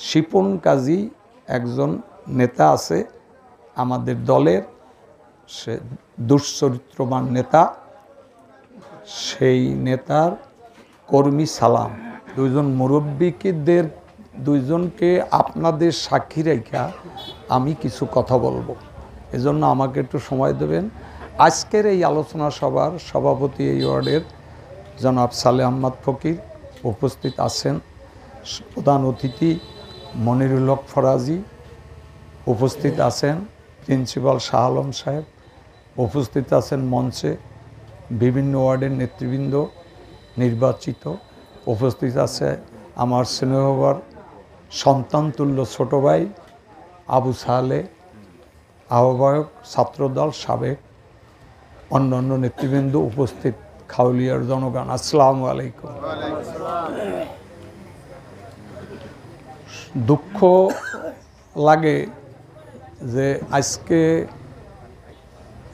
শিপন কাজী একজন নেতা আছে আমাদের দলের, সে দুশ্চরিত্রবান নেতা। সেই নেতার কর্মী সালাম দুইজন মুরব্বীদের দুইজনকে আপনাদের সাক্ষী রেখা আমি কিছু কথা বলবো, এজন্য আমাকে একটু সময় দেবেন। আজকের এই আলোচনা সভার সভাপতি এই ওয়ার্ডের জনাব সালেহ আহমদ ফকির উপস্থিত আছেন, প্রধান অতিথি মনিরুল হক ফরাজি উপস্থিত আছেন, প্রিন্সিপাল শাহ আলম সাহেব উপস্থিত আছেন, মঞ্চে বিভিন্ন ওয়ার্ডের নেতৃবৃন্দ নির্বাচিত উপস্থিত আছে, আমার স্নেহবার সন্তানতুল্য ছোট ভাই আবু সালে আহ্বায়ক ছাত্রদল সাবেক, অন্যান্য নেতৃবৃন্দ উপস্থিত, খাউলিয়ার জনগণ, আসসালামু আলাইকুম। দুঃখ লাগে যে আজকে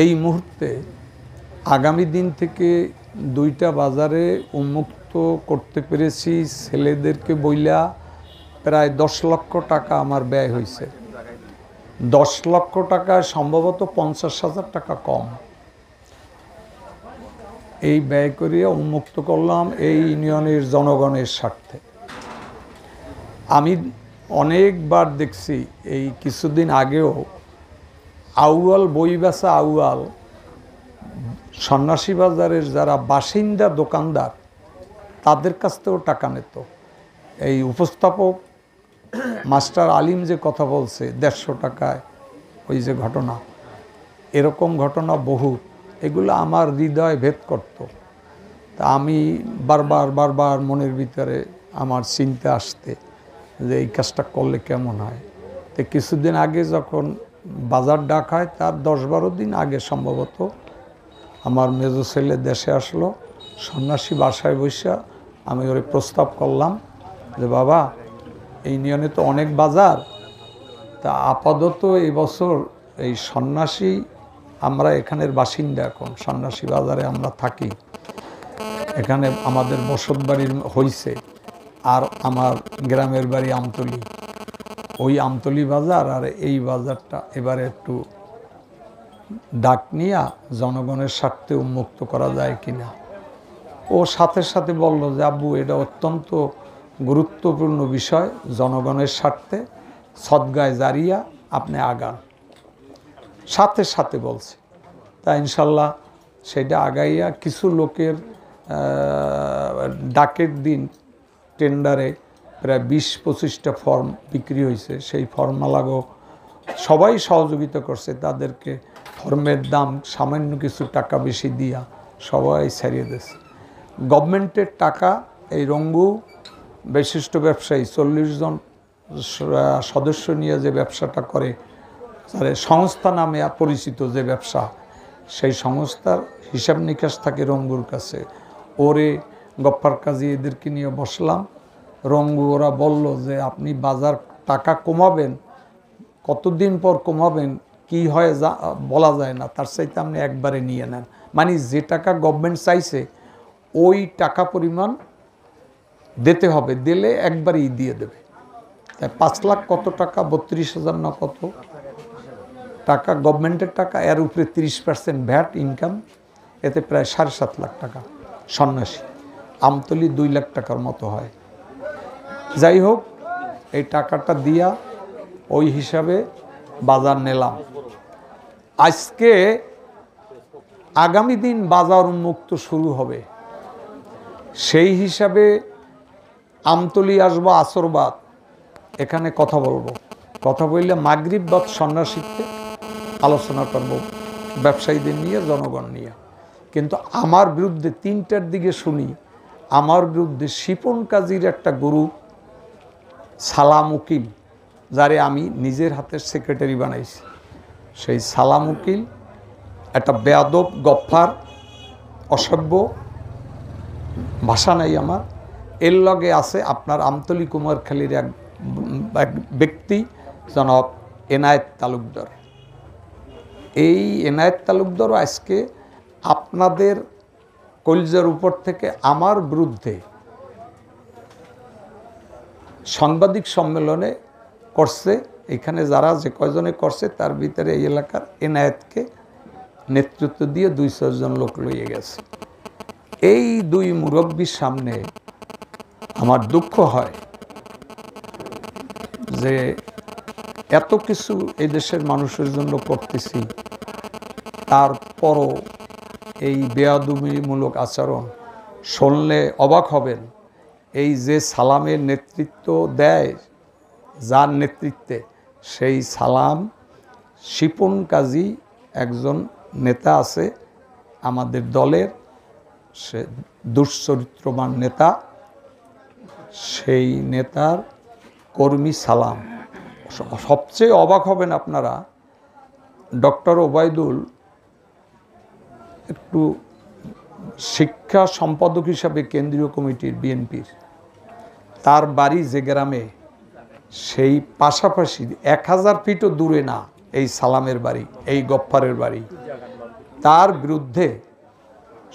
এই মুহূর্তে আগামী দিন থেকে দুইটা বাজারে উন্মুক্ত করতে পেরেছি। ছেলেদেরকে বইলা প্রায় 10 লক্ষ টাকা আমার ব্যয় হয়েছে। 10 লক্ষ টাকা সম্ভবত 50,000 টাকা কম এই ব্যয় করিয়া উন্মুক্ত করলাম এই ইউনিয়নের জনগণের স্বার্থে। আমি অনেকবার দেখছি, এই কিছুদিন আগেও আউয়াল বই বেচা আউয়াল সন্ন্যাসী বাজারের যারা বাসিন্দা দোকানদার তাদের কাছ থেকেও টাকা নিত। এই উপস্থাপক মাস্টার আলিম যে কথা বলছে 150 টাকায়, ওই যে ঘটনা, এরকম ঘটনা বহু, এগুলো আমার হৃদয় ভেদ করত। তা আমি বারবার মনের ভিতরে আমার চিন্তা আসতে যে এই কাজটা করলে কেমন হয়। তো কিছুদিন আগে যখন বাজার ডাক হয় তার 10-12 দিন আগে সম্ভবত আমার মেজো ছেলে দেশে আসলো, সন্ন্যাসী বাসায় বসে আমি ওরে প্রস্তাব করলাম যে বাবা, এই ইউনিয়নে তো অনেক বাজার, তা আপাতত এই বছর এই সন্ন্যাসী, আমরা এখানের বাসিন্দা, এখন সন্ন্যাসী বাজারে আমরা থাকি, এখানে আমাদের বসত বাড়ির হইছে, আর আমার গ্রামের বাড়ি আমতলি, ওই আমতলি বাজার আর এই বাজারটা এবারে একটু ডাক নিয়ে জনগণের স্বার্থে উন্মুক্ত করা যায় কিনা। ও সাথে সাথে বলল যে আব্বু, এটা অত্যন্ত গুরুত্বপূর্ণ বিষয়, জনগণের স্বার্থে সদগায় জারিয়া, আপনি আগান। সাথে সাথে বলছে, তা ইনশাল্লাহ সেটা আগাইয়া কিছু লোকের ডাকের দিন টেন্ডারে প্রায় 20-25টা ফর্ম বিক্রি হয়েছে। সেই ফর্মালাগো সবাই সহযোগিতা করছে, তাদেরকে ফর্মের দাম সামান্য কিছু টাকা বেশি দিয়া সবাই ছাড়িয়ে দিয়েছে। গভর্নমেন্টের টাকা এই রঙ্গু বিশিষ্ট ব্যবসায়ী 40 জন সদস্য নিয়ে যে ব্যবসাটা করে, সংস্থা নামে পরিচিত যে ব্যবসা, সেই সংস্থার হিসাব নিকাশ থাকে রঙ্গুর কাছে। ওরে গফফার কাজী এদেরকে নিয়ে বসলাম, রঙ্গু ওরা বলল যে আপনি বাজার টাকা কমাবেন, কতদিন পর কমাবেন কি হয় বলা যায় না, তার চাইতে আপনি একবারে নিয়ে নেন। মানে যে টাকা গভর্নমেন্ট চাইছে ওই টাকা পরিমাণ দিতে হবে, দিলে একবারেই দিয়ে দেবে। তাই 5 লাখ কত টাকা, 32,000 না কত টাকা গভর্নমেন্টের টাকা, এর উপরে 30% ভ্যাট ইনকাম, এতে প্রায় 7.5 লাখ টাকা সন্ন্যাসী। আমতলি 2 লাখ টাকার মতো হয়। যাই হোক, এই টাকাটা দিয়া ওই হিসাবে বাজার নিলাম। আজকে আগামী দিন বাজার উন্মুক্ত শুরু হবে, সেই হিসাবে আমতলি আসবো আসরবাদ, এখানে কথা বলবো, কথা বললে মাগরিব বাদ সন্ন্যাসীতে আলোচনা করব, ব্যবসায়ীদের নিয়ে, জনগণ নিয়ে। কিন্তু আমার বিরুদ্ধে 3টার দিকে শুনি আমার বিরুদ্ধে শিপন কাজীর একটা গ্রুপ, সালাম উকিল, যারে আমি নিজের হাতের সেক্রেটারি বানাইছি, সেই সালাম উকিল একটা বেয়াদব, গফফার, অসভ্য, ভাষা নাই আমার, এর লগে আছে আপনার আমতলী কুমারখালীর এক ব্যক্তি জনাব এনায়েত তালুকদার। এই এনায়েত তালুকদারও আজকে আপনাদের কলজার উপর থেকে আমার বিরুদ্ধে সাংবাদিক সম্মেলনে করছে। এখানে যারা যে কয়জনে করছে তার ভিতরে এই এলাকার এনায়েতকে নেতৃত্ব দিয়ে 2-4 জন লোক লইয়ে গেছে। এই দুই মুরব্বীর সামনে আমার দুঃখ হয় যে এত কিছু এই দেশের মানুষের জন্য করতেছি, তারপরও এই বেয়াদবিমূলক আচরণ শুনলে অবাক হবেন। এই যে সালামের নেতৃত্ব দেয় যার নেতৃত্বে, সেই সালাম শিপন কাজী একজন নেতা আছে আমাদের দলের, সে দুশ্চরিত্রবান নেতা, সেই নেতার কর্মী সালাম। সবচেয়ে অবাক হবেন আপনারা, ডক্টর ওবায়দুল একটু শিক্ষা সম্পাদক হিসাবে কেন্দ্রীয় কমিটির বিএনপির, তার বাড়ি যে গ্রামে, সেই পাশাপাশি 1000 ফিটও দূরে না এই সালামের বাড়ি, এই গফফারের বাড়ি। তার বিরুদ্ধে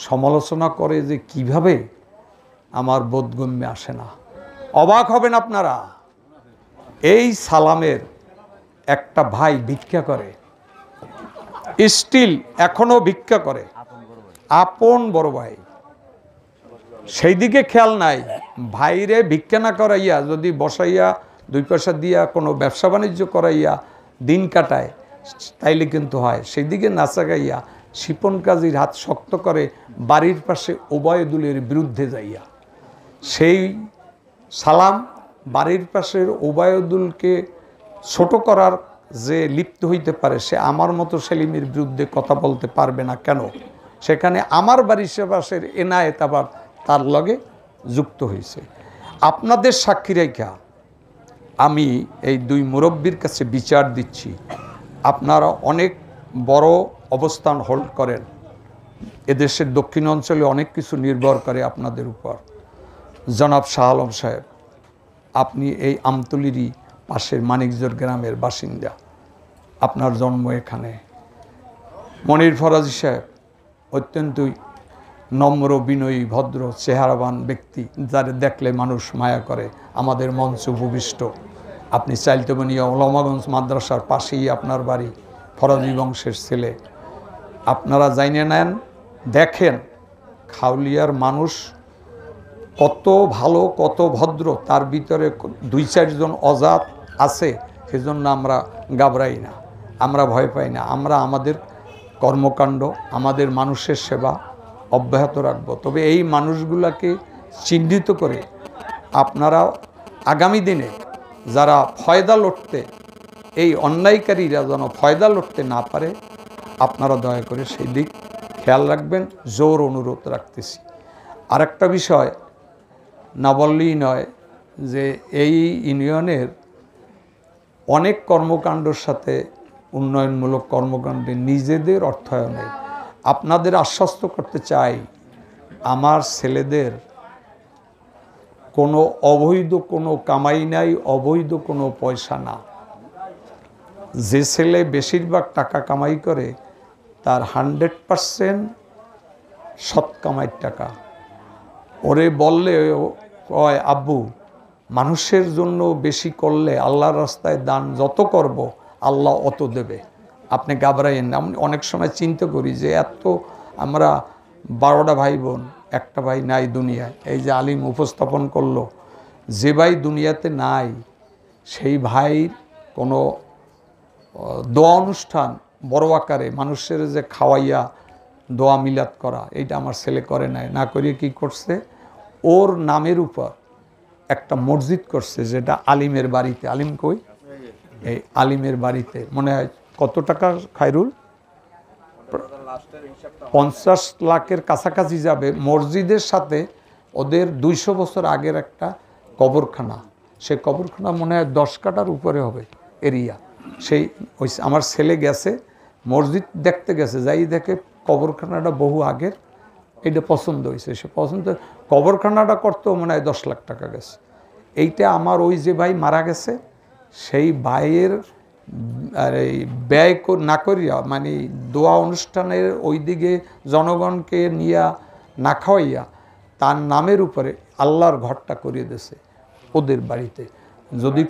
সমালোচনা করে যে কিভাবে আমার বোধগম্যে আসে না। অবাক হবেন আপনারা, এই সালামের একটা ভাই ভিক্ষা করে, স্টিল এখনো ভিক্ষা করে, আপন বড় ভাই, সেই দিকে খেয়াল নাই। ভাইরে ভিক্ষা না করাইয়া যদি বসাইয়া 2 পয়সা দিয়া কোনো ব্যবসা বাণিজ্য করাইয়া দিন কাটায় তাইলে কিন্তু হয়, সেই দিকে না চাগাইয়া শিপন কাজীর হাত শক্ত করে বাড়ির পাশে ওবায়দুলের বিরুদ্ধে যাইয়া, সেই সালাম বাড়ির পাশের ওবায়দুলকে ছোট করার যে লিপ্ত হইতে পারে, সে আমার মতো সেলিমের বিরুদ্ধে কথা বলতে পারবে না কেন? সেখানে আমার বাড়ির পাশের এনায়েত আবার তার লগে যুক্ত হয়েছে। আপনাদের সাক্ষী রেখা আমি এই দুই মুরব্বীর কাছে বিচার দিচ্ছি। আপনারা অনেক বড় অবস্থান হোল্ড করেন, এদেশের দক্ষিণ অঞ্চলে অনেক কিছু নির্ভর করে আপনাদের উপর। জনাব শাহ আলম সাহেব, আপনি এই আমতলিরই পাশের মানিকজোর গ্রামের বাসিন্দা, আপনার জন্ম এখানে। মনির ফরাজি সাহেব অত্যন্তই নম্র, বিনয়ী, ভদ্র, চেহারাবান ব্যক্তি, যার দেখলে মানুষ মায়া করে, আমাদের মঞ্চে উপবিষ্ট। আপনি চাইলতবনিয়া ওলামাগঞ্জ মাদ্রাসার পাশেই আপনার বাড়ি, ফরাজি বংশের ছেলে। আপনারা জাইনে নেন, দেখেন খাউলিয়ার মানুষ কত ভালো, কত ভদ্র, তার ভিতরে 2-4 জন অজাত আছে, সেজন্য আমরা ঘাবড়াই না, আমরা ভয় পাই না। আমরা আমাদের কর্মকাণ্ড, আমাদের মানুষের সেবা অব্যাহত রাখব। তবে এই মানুষগুলোকে চিহ্নিত করে আপনারা আগামী দিনে যারা ফয়দা লড়তে, এই অন্যায়কারীরা যেন ফয়দা লড়তে না পারে, আপনারা দয়া করে সেই দিক খেয়াল রাখবেন, জোর অনুরোধ রাখতেছি। আরেকটা বিষয় না বললেই নয় যে এই ইউনিয়নের অনেক কর্মকাণ্ডের সাথে উন্নয়নমূলক কর্মকাণ্ডে নিজেদের অর্থায়নে আপনাদের আশ্বস্ত করতে চাই, আমার ছেলেদের কোনো অবৈধ কোনো কামাই নাই, অবৈধ কোনো পয়সা না। যে ছেলে বেশিরভাগ টাকা কামাই করে তার 100% সৎ কামাইয়ের টাকা। ওরে বললে কয়, আব্বু মানুষের জন্য বেশি করলে আল্লাহর রাস্তায় দান যত করব আল্লাহ অত দেবে, আপনি ঘাবড়াইয়েন না। আমি অনেক সময় চিন্তা করি যে এত আমরা 12টা ভাই বোন, একটা ভাই নাই দুনিয়ায়। এই যে আলিম উপস্থাপন করলো, যে ভাই দুনিয়াতে নাই সেই ভাইয়ের কোনো দোয়া অনুষ্ঠান বড় আকারে মানুষের যে খাওয়াইয়া দোয়া মিলাদ করা, এইটা আমার ছেলে করে নাই। না করিয়ে কি করছে, ওর নামের উপর একটা মসজিদ করছে, যেটা আলিমের বাড়িতে। আলিম কই? এই আলিমের বাড়িতে। মনে হয় কত টাকা খায়রুল? 50 লাখের কাছাকাছি যাবে। মসজিদের সাথে ওদের 200 বছর আগের একটা কবরখানা, সে কবরখানা মনে হয় 10 কাঠার উপরে হবে এরিয়া। সেই ওই আমার ছেলে গেছে, মসজিদ দেখতে গেছে, যাই দেখে কবরখানাটা বহু আগের, এটা পছন্দ হয়েছে। সে পছন্দ, কবরখানাটা করতেও মনে হয় 10 লাখ টাকা গেছে। এইটা আমার ওই যে ভাই মারা গেছে, সেই ভাইয়ের আর এই ব্যয় না করিয়া, মানে দোয়া অনুষ্ঠানের ওই দিকে জনগণকে নিয়া না খাওয়াইয়া তার নামের উপরে আল্লাহর ঘরটা করিয়ে দিয়েছে ওদের বাড়িতে। যদি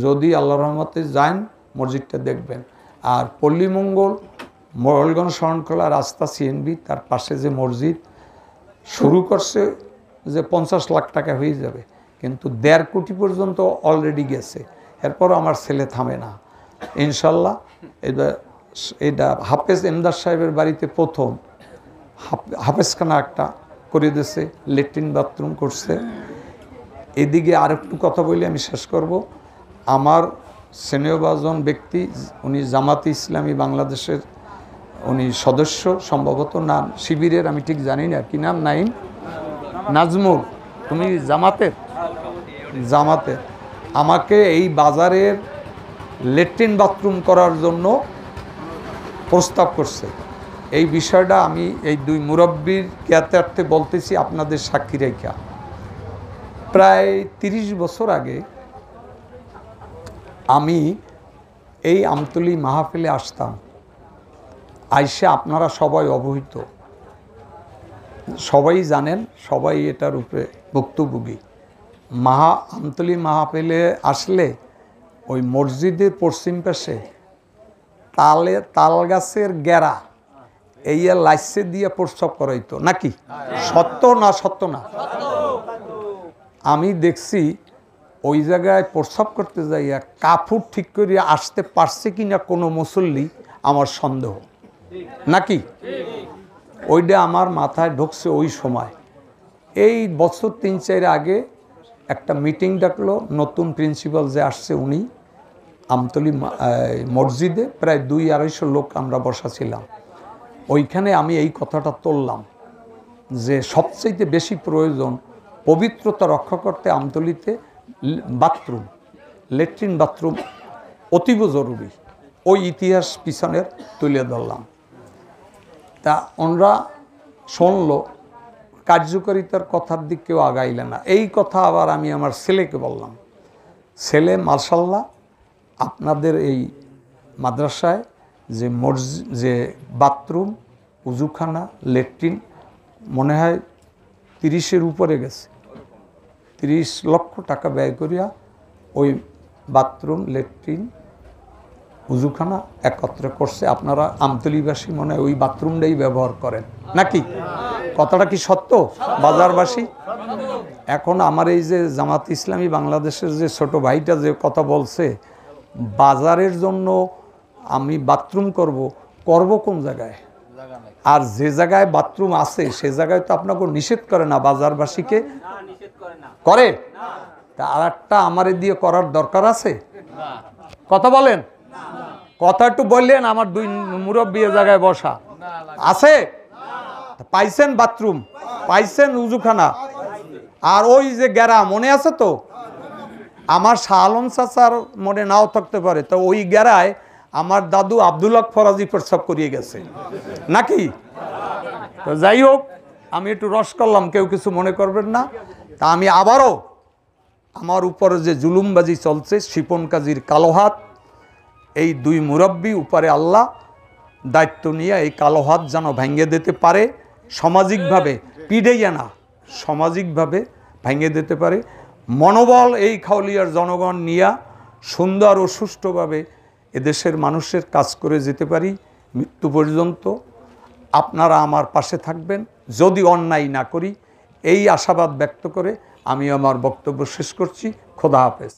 যদি আল্লাহর রহমতে যান মসজিদটা দেখবেন। আর পল্লীমঙ্গল মোড়লগঞ্জ শরণখোলা রাস্তা সিএনবি তার পাশে যে মসজিদ শুরু করছে যে 50 লাখ টাকা হয়ে যাবে, কিন্তু 1.5 কোটি পর্যন্ত অলরেডি গেছে। এরপরও আমার ছেলে থামে না, ইনশাল্লাহ। এটা হাফেজ এমদাদ সাহেবের বাড়িতে প্রথম হাফেজখানা একটা করে দিয়েছে, ল্যাট্রিন বাথরুম করছে। এদিকে আরেকটু কথা বলে আমি শেষ করব। আমার স্নেহভাজন ব্যক্তি, উনি জামাতে ইসলামী বাংলাদেশের উনি সদস্য সম্ভবত, না শিবিরের আমি ঠিক জানি না, কি নাম, নাইম নাজমুল, তুমি জামাতের? জামাতের আমাকে এই বাজারের ল্যাট্রিন বাথরুম করার জন্য প্রস্তাব করছে। এই বিষয়টা আমি এই দুই মুরব্বীর জ্ঞাতার্থে বলতেছি আপনাদের সাক্ষী রেখা। প্রায় 30 বছর আগে আমি এই আমতলী মাহফিলে আসতাম, আইসে আপনারা সবাই অবহিত, সবাই জানেন, সবাই এটার উপরে ভুক্তভোগী। আমতলী মাহফিলে আসলে ওই মসজিদের পশ্চিম পাশে তাল গাছের গেরা এই লাইসে দিয়ে প্রস্রাব করাইতো নাকি? সত্য না সত্য না? আমি দেখছি ওই জায়গায় প্রস্রাব করতে যাইয়া কাপড় ঠিক করে আসতে পারছে কিনা কোনো মুসল্লি, আমার সন্দেহ নাকি? ওইটা আমার মাথায় ঢুকছে ওই সময়। এই বছর 3-4 আগে একটা মিটিং ডাকলো, নতুন প্রিন্সিপাল যে আসছে উনি, আমতলী মসজিদে প্রায় 200-250 লোক আমরা বসা ছিলাম। ওইখানে আমি এই কথাটা তুললাম যে সবচেয়ে বেশি প্রয়োজন পবিত্রতা রক্ষা করতে আমতলীতে বাথরুম, ল্যাট্রিন বাথরুম অতীব জরুরি। ওই ইতিহাস পিছনের তুলে ধরলাম। তা ওনরা শুনলো, কার্যকারিতার কথার দিক কেউ আগাইলে না। এই কথা আবার আমি আমার ছেলেকে বললাম, ছেলে মাশাআল্লাহ আপনাদের এই মাদ্রাসায় যে যে বাথরুম, উজুখানা, ল্যাট্রিন মনে হয় 30-এর উপরে গেছে, 30 লক্ষ টাকা ব্যয় করিয়া ওই বাথরুম, ল্যাট্রিন, উজুখানা একত্রে করছে। আপনারা আমতলীবাসী মনে হয় ওই বাথরুমটাই ব্যবহার করেন নাকি? কথাটা কি সত্য বাজারবাসী? এখন আমার এই যে জামাত ইসলামী বাংলাদেশের যে ছোট ভাইটা যে কথা বলছে, বাজারের জন্য আমি বাথরুম করব কোন জায়গায়? আর যে জায়গায় বাথরুম আছে সে জায়গায় তো আপনাকে নিষেধ করে না, বাজারবাসীকে করে। তা আর একটা আমারে দিয়ে করার দরকার আছে? কথা বলেন, কথা একটু বললেন। আমার দুই মুরব্বী জায়গায় বসা আছে, পাইছেন বাথরুম, পাইছেন উজুখানা, আর ওই যে গেরা মনে আছে তো? আমার শাহ আলম চাচার মনে নাও থাকতে পারে, তো ওই গেরায় আমার দাদু আব্দুল হক ফরাজি প্রস্রাব করিয়ে গেছে নাকি? তো যাই হোক, আমি একটু রস করলাম, কেউ কিছু মনে করবেন না। তা আমি আবারও আমার উপরে যে জুলুমবাজি চলছে, শিপন কাজীর কালো হাত, এই দুই মুরব্বী উপরে আল্লাহ দায়িত্ব নিয়ে এই কালো হাত যেন ভেঙে দিতে পারে, সামাজিকভাবে পিড়াইয়া না, সামাজিকভাবে ভেঙে দিতে পারে। মনোবল এই খাউলিয়ার জনগণ নিয়ে সুন্দর ও সুষ্ঠুভাবে এদেশের মানুষের কাজ করে যেতে পারি মৃত্যু পর্যন্ত। আপনারা আমার পাশে থাকবেন যদি অন্যায় না করি, এই আশাবাদ ব্যক্ত করে আমি আমার বক্তব্য শেষ করছি। খোদা হাফেজ।